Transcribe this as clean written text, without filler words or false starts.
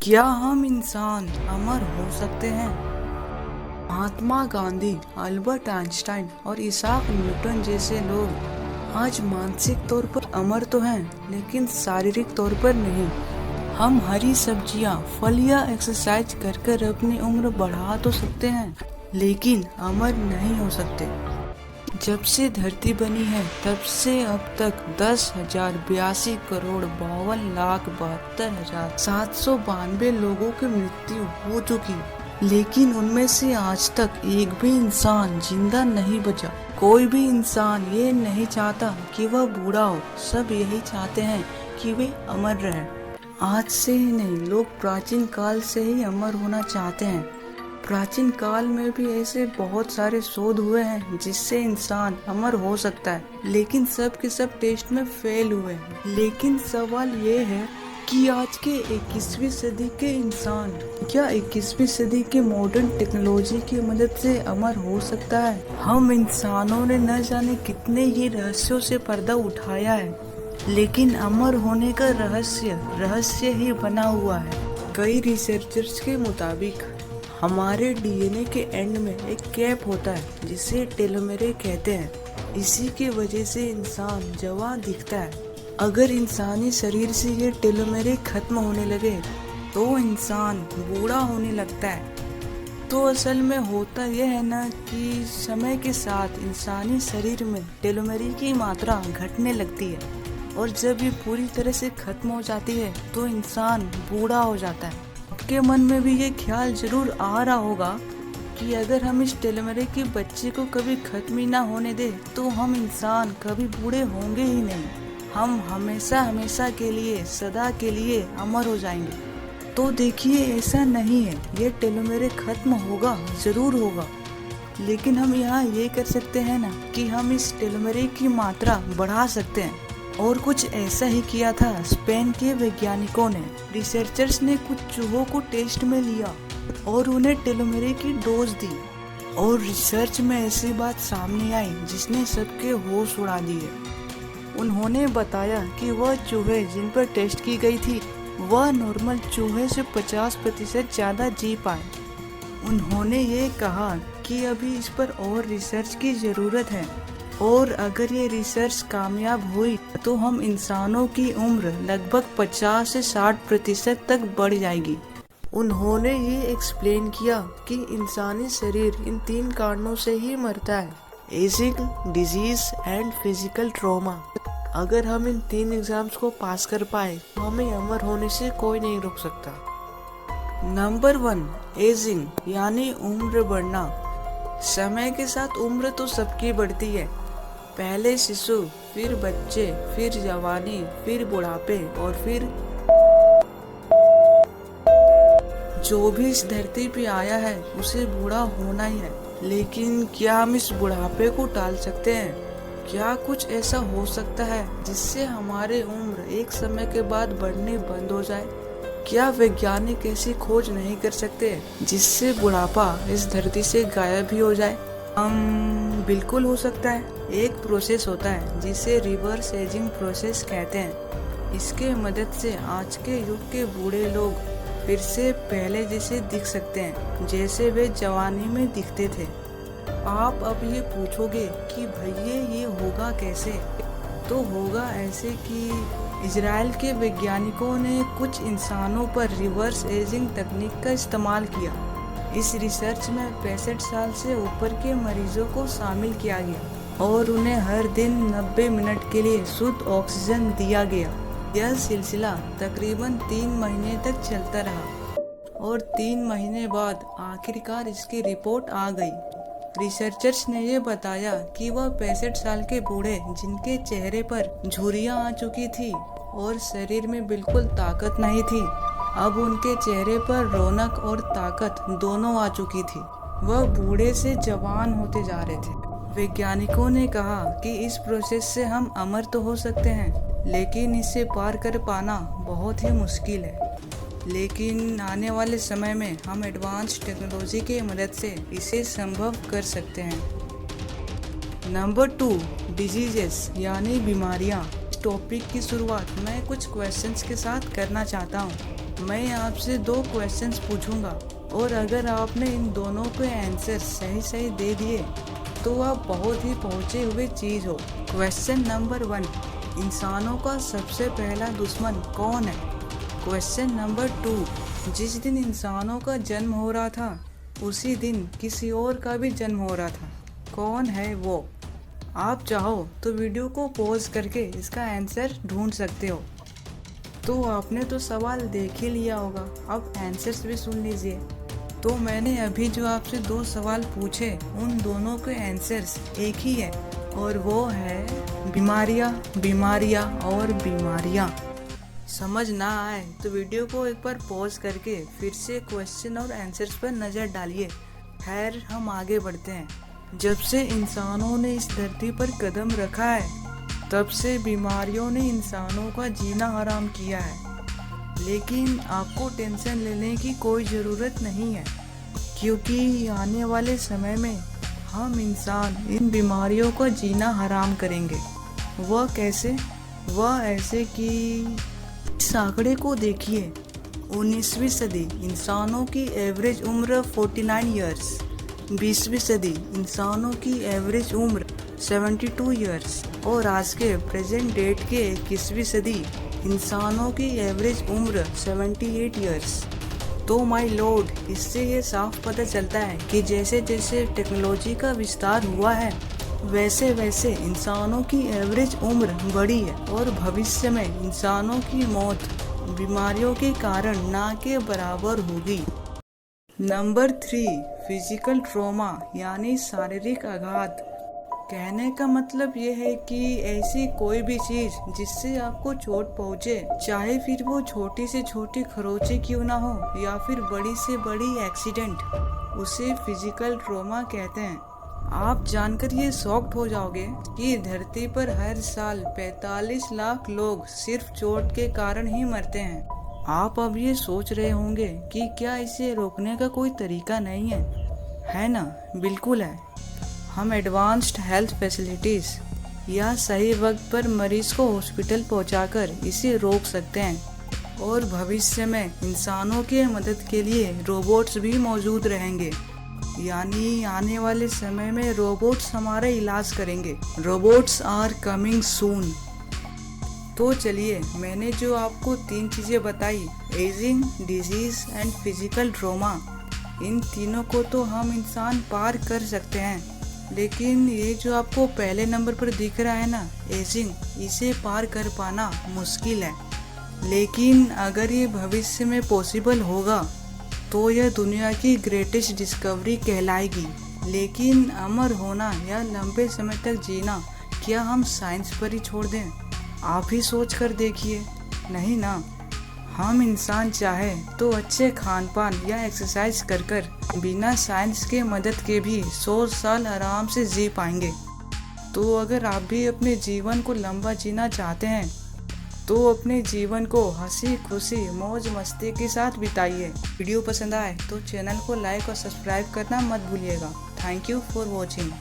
क्या हम इंसान अमर हो सकते हैं? महात्मा गांधी, अल्बर्ट आइंस्टाइन और इसाक न्यूटन जैसे लोग आज मानसिक तौर पर अमर तो हैं, लेकिन शारीरिक तौर पर नहीं। हम हरी सब्जियां, फल या एक्सरसाइज कर कर अपनी उम्र बढ़ा तो सकते हैं, लेकिन अमर नहीं हो सकते। जब से धरती बनी है तब से अब तक 10,82,52,72,792 लोगों की मृत्यु हो चुकी, लेकिन उनमें से आज तक एक भी इंसान जिंदा नहीं बचा। कोई भी इंसान ये नहीं चाहता कि वह बूढ़ा हो, सब यही चाहते हैं कि वे अमर रहें। आज से ही नहीं, लोग प्राचीन काल से ही अमर होना चाहते हैं। प्राचीन काल में भी ऐसे बहुत सारे शोध हुए हैं जिससे इंसान अमर हो सकता है, लेकिन सब के सब टेस्ट में फेल हुए हैं। लेकिन सवाल ये है कि आज के 21वीं सदी के इंसान क्या 21वीं सदी के मॉडर्न टेक्नोलॉजी की मदद से अमर हो सकता है? हम इंसानों ने न जाने कितने ही रहस्यों से पर्दा उठाया है, लेकिन अमर होने का रहस्य ही बना हुआ है। कई रिसर्चर्स के मुताबिक हमारे डीएनए के एंड में एक कैप होता है जिसे टेलोमेरे कहते हैं। इसी की वजह से इंसान जवान दिखता है। अगर इंसानी शरीर से ये टेलोमेरे खत्म होने लगे तो इंसान बूढ़ा होने लगता है। तो असल में होता यह है ना कि समय के साथ इंसानी शरीर में टेलोमेरे की मात्रा घटने लगती है, और जब ये पूरी तरह से खत्म हो जाती है तो इंसान बूढ़ा हो जाता है। आपके मन में भी ये ख्याल जरूर आ रहा होगा कि अगर हम इस टेलोमेरे के बच्चे को कभी खत्म ही ना होने दे तो हम इंसान कभी बूढ़े होंगे ही नहीं। हम हमेशा हमेशा के लिए, सदा के लिए अमर हो जाएंगे। तो देखिए, ऐसा नहीं है, ये टेलोमेरे खत्म होगा, जरूर होगा, लेकिन हम यहाँ ये कर सकते हैं ना कि हम इस टेलोमेरे की मात्रा बढ़ा सकते हैं। और कुछ ऐसा ही किया था स्पेन के वैज्ञानिकों ने। रिसर्चर्स ने कुछ चूहों को टेस्ट में लिया और उन्हें टेलोमेरे की डोज दी, और रिसर्च में ऐसी बात सामने आई जिसने सबके होश उड़ा दिए। उन्होंने बताया कि वह चूहे जिन पर टेस्ट की गई थी वह नॉर्मल चूहे से 50% ज्यादा जी पाए। उन्होंने ये कहा कि अभी इस पर और रिसर्च की जरूरत है, और अगर ये रिसर्च कामयाब हुई तो हम इंसानों की उम्र लगभग 50 से 60% तक बढ़ जाएगी। उन्होंने ये एक्सप्लेन किया कि इंसानी शरीर इन 3 कारणों से ही मरता है: ageing, disease and physical trauma. अगर हम इन 3 एग्जाम्स को पास कर पाए तो हमें अमर होने से कोई नहीं रोक सकता। नंबर 1, एजिंग यानी उम्र बढ़ना। समय के साथ उम्र तो सबकी बढ़ती है। पहले शिशु, फिर बच्चे, फिर जवानी, फिर बुढ़ापे, और फिर जो भी इस धरती पे आया है उसे बूढ़ा होना ही है। लेकिन क्या हम इस बुढ़ापे को टाल सकते हैं? क्या कुछ ऐसा हो सकता है जिससे हमारे उम्र एक समय के बाद बढ़ने बंद हो जाए? क्या वैज्ञानिक ऐसी खोज नहीं कर सकते जिससे बुढ़ापा इस धरती से गायब ही हो जाए? बिल्कुल हो सकता है। एक प्रोसेस होता है जिसे रिवर्स एजिंग प्रोसेस कहते हैं। इसके मदद से आज के युग के बूढ़े लोग फिर से पहले जैसे दिख सकते हैं, जैसे वे जवानी में दिखते थे। आप अब ये पूछोगे कि भैया ये होगा कैसे? तो होगा ऐसे कि इजराइल के वैज्ञानिकों ने कुछ इंसानों पर रिवर्स एजिंग तकनीक का इस्तेमाल किया। इस रिसर्च में 65 साल से ऊपर के मरीजों को शामिल किया गया और उन्हें हर दिन 90 मिनट के लिए शुद्ध ऑक्सीजन दिया गया। यह सिलसिला तकरीबन 3 महीने तक चलता रहा, और 3 महीने बाद आखिरकार इसकी रिपोर्ट आ गई। रिसर्चर्स ने यह बताया कि वह 65 साल के बूढ़े जिनके चेहरे पर झुर्रियां आ चुकी थी और शरीर में बिल्कुल ताकत नहीं थी, अब उनके चेहरे पर रौनक और ताकत दोनों आ चुकी थी। वह बूढ़े से जवान होते जा रहे थे। वैज्ञानिकों ने कहा कि इस प्रोसेस से हम अमर तो हो सकते हैं, लेकिन इसे पार कर पाना बहुत ही मुश्किल है। लेकिन आने वाले समय में हम एडवांस टेक्नोलॉजी की मदद से इसे संभव कर सकते हैं। नंबर 2, डिजीजेस यानी बीमारियां। इस टॉपिक की शुरुआत मैं कुछ क्वेश्चंस के साथ करना चाहता हूँ। मैं आपसे 2 क्वेश्चंस पूछूंगा और अगर आपने इन दोनों के आंसर सही दे दिए तो आप बहुत ही पहुंचे हुए चीज हो। क्वेश्चन नंबर 1, इंसानों का सबसे पहला दुश्मन कौन है? क्वेश्चन नंबर 2, जिस दिन इंसानों का जन्म हो रहा था उसी दिन किसी और का भी जन्म हो रहा था, कौन है वो? आप चाहो तो वीडियो को पॉज करके इसका आंसर ढूंढ सकते हो। तो आपने तो सवाल देख ही लिया होगा, अब आंसर्स भी सुन लीजिए। तो मैंने अभी जो आपसे 2 सवाल पूछे उन दोनों के आंसर्स एक ही है और वो है बीमारियाँ और बीमारियाँ। समझ ना आए तो वीडियो को एक बार पॉज करके फिर से क्वेश्चन और आंसर्स पर नज़र डालिए। खैर, हम आगे बढ़ते हैं। जब से इंसानों ने इस धरती पर कदम रखा है तब से बीमारियों ने इंसानों का जीना हराम किया है। लेकिन आपको टेंशन लेने की कोई ज़रूरत नहीं है, क्योंकि आने वाले समय में हम इंसान इन बीमारियों का जीना हराम करेंगे। वह कैसे? वह ऐसे कि इस आंकड़े को देखिए, 19वीं सदी इंसानों की एवरेज उम्र 49 ईयर्स, 20वीं सदी इंसानों की एवरेज उम्र 72 ईयर्स और आज के प्रेजेंट डेट के 21वीं सदी इंसानों की एवरेज उम्र 78 ईयर्स। तो माय लॉर्ड, इससे ये साफ पता चलता है कि जैसे जैसे टेक्नोलॉजी का विस्तार हुआ है वैसे वैसे इंसानों की एवरेज उम्र बढ़ी है और भविष्य में इंसानों की मौत बीमारियों के कारण ना के बराबर होगी। नंबर 3, फिजिकल ट्रॉमा यानी शारीरिक आघात। कहने का मतलब ये है कि ऐसी कोई भी चीज जिससे आपको चोट पहुंचे, चाहे फिर वो छोटी से छोटी खरोंचे क्यों ना हो या फिर बड़ी से बड़ी एक्सीडेंट, उसे फिजिकल ट्रॉमा कहते हैं। आप जानकर ये शॉक्ड हो जाओगे कि धरती पर हर साल 45 लाख लोग सिर्फ चोट के कारण ही मरते हैं। आप अब ये सोच रहे होंगे कि क्या इसे रोकने का कोई तरीका नहीं है ना? बिल्कुल है। हम एडवांस्ड हेल्थ फैसिलिटीज़ या सही वक्त पर मरीज को हॉस्पिटल पहुंचाकर इसे रोक सकते हैं और भविष्य में इंसानों के मदद के लिए रोबोट्स भी मौजूद रहेंगे। यानी आने वाले समय में रोबोट्स हमारा इलाज करेंगे। Robots are coming soon. तो चलिए, मैंने जो आपको 3 चीज़ें बताई, ageing, disease and physical trauma, इन तीनों को तो हम इंसान पार कर सकते हैं। लेकिन ये जो आपको पहले नंबर पर दिख रहा है ना, एजिंग, इसे पार कर पाना मुश्किल है। लेकिन अगर ये भविष्य में पॉसिबल होगा तो यह दुनिया की ग्रेटेस्ट डिस्कवरी कहलाएगी। लेकिन अमर होना या लंबे समय तक जीना, क्या हम साइंस पर ही छोड़ दें? आप ही सोच कर देखिए। नहीं ना। हम इंसान चाहे तो अच्छे खान पान या एक्सरसाइज कर बिना साइंस के मदद के भी 100 साल आराम से जी पाएंगे। तो अगर आप भी अपने जीवन को लंबा जीना चाहते हैं तो अपने जीवन को हंसी खुशी मौज मस्ती के साथ बिताइए। वीडियो पसंद आए तो चैनल को लाइक और सब्सक्राइब करना मत भूलिएगा। Thank you for watching.